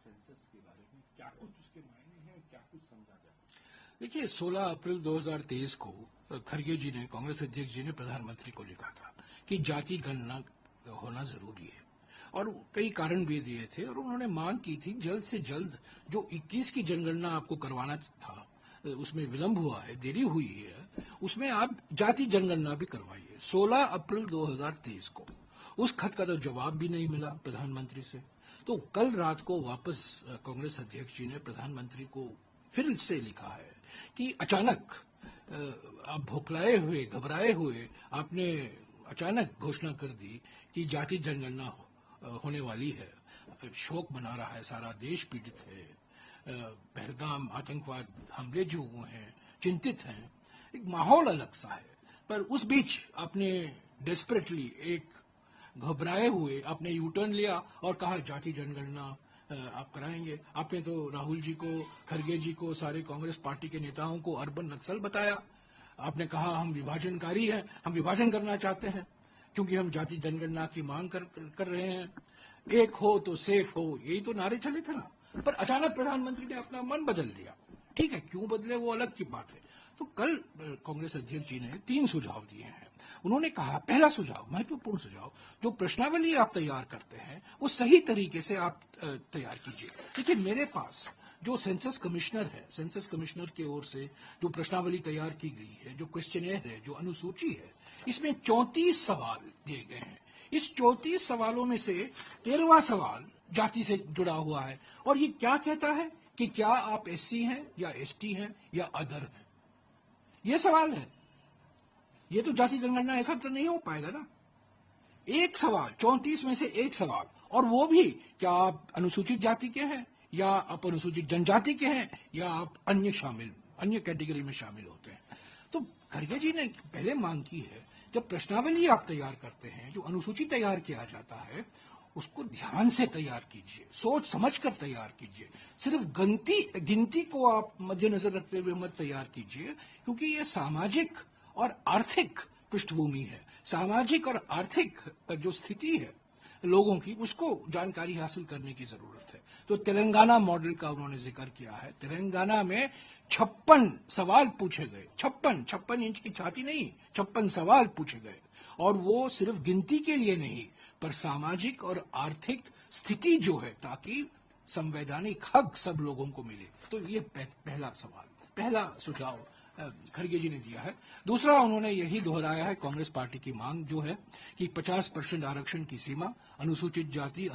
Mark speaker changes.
Speaker 1: Census के बारे में क्या कुछ उसके मायने हैं, क्या कुछ समझा जाए? देखिए, 16 अप्रैल 2023 को खड़गे जी ने, कांग्रेस अध्यक्ष जी ने प्रधानमंत्री को लिखा था कि जाति गणना होना जरूरी है, और कई कारण भी दिए थे, और उन्होंने मांग की थी जल्द से जल्द जो 21 की जनगणना आपको करवाना था, उसमें विलंब हुआ है, देरी हुई है, उसमें आप जाति जनगणना भी करवाइए। 16 अप्रैल 2023 को उस खत का तो जवाब भी नहीं मिला प्रधानमंत्री से। तो कल रात को वापस कांग्रेस अध्यक्ष जी ने प्रधानमंत्री को फिर से लिखा है कि अचानक आप भोखलाए हुए, घबराए हुए आपने अचानक घोषणा कर दी कि जाति जनगणना होने वाली है। शोक मना रहा है, सारा देश पीड़ित है, पहलगाम आतंकवाद हमले जो हुए हैं, चिंतित हैं, एक माहौल अलग सा है। पर उस बीच आपने डेस्परेटली, एक घबराए हुए आपने यू टर्न लिया और कहा जाति जनगणना आप कराएंगे। आपने तो राहुल जी को, खड़गे जी को, सारे कांग्रेस पार्टी के नेताओं को अर्बन नक्सल बताया। आपने कहा हम विभाजनकारी हैं, हम विभाजन करना चाहते हैं क्योंकि हम जाति जनगणना की मांग कर रहे हैं। एक हो तो सेफ हो, यही तो नारे चले थे ना। पर अचानक प्रधानमंत्री ने अपना मन बदल दिया। ठीक है, क्यों बदले वो अलग की बात है। तो कल कांग्रेस अध्यक्ष जी ने 3 सुझाव दिए हैं। उन्होंने कहा, पहला सुझाव, महत्वपूर्ण सुझाव, जो प्रश्नावली आप तैयार करते हैं वो सही तरीके से आप तैयार कीजिए। देखिए, मेरे पास जो सेंसस कमिश्नर है, सेंसस कमिश्नर की ओर से जो प्रश्नावली तैयार की गई है, जो क्वेश्चनेयर है, जो अनुसूची है, इसमें 34 सवाल दिए गए हैं। इस 34 सवालों में से 13वां सवाल जाति से जुड़ा हुआ है, और ये क्या कहता है कि क्या आप एससी हैं या एसटी हैं या अदर हैं। ये सवाल है। ये तो जाति जनगणना ऐसा तो नहीं हो पाएगा ना। एक सवाल, 34 में से एक सवाल, और वो भी क्या आप अनुसूचित जाति के हैं या आप अनुसूचित जनजाति के हैं या आप अन्य कैटेगरी में शामिल होते हैं। तो खड़गे जी ने पहले मांग की है, जब प्रश्नावली आप तैयार करते हैं, जो अनुसूची तैयार किया जाता है, उसको ध्यान से तैयार कीजिए, सोच समझ कर तैयार कीजिए। सिर्फ गिनती को आप मद्देनजर रखते हुए मत तैयार कीजिए, क्योंकि ये सामाजिक और आर्थिक पृष्ठभूमि है। सामाजिक और आर्थिक जो स्थिति है लोगों की, उसको जानकारी हासिल करने की जरूरत है। तो तेलंगाना मॉडल का उन्होंने जिक्र किया है। तेलंगाना में 56 सवाल पूछे गए, 56 इंच की छाती नहीं, 56 सवाल पूछे गए, और वो सिर्फ गिनती के लिए नहीं, पर सामाजिक और आर्थिक स्थिति जो है, ताकि संवैधानिक हक सब लोगों को मिले। तो ये पहला सवाल, पहला सुझाव खड़गे जी ने दिया है। दूसरा, उन्होंने यही दोहराया है कांग्रेस पार्टी की मांग जो है कि 50% आरक्षण की सीमा, अनुसूचित जाति,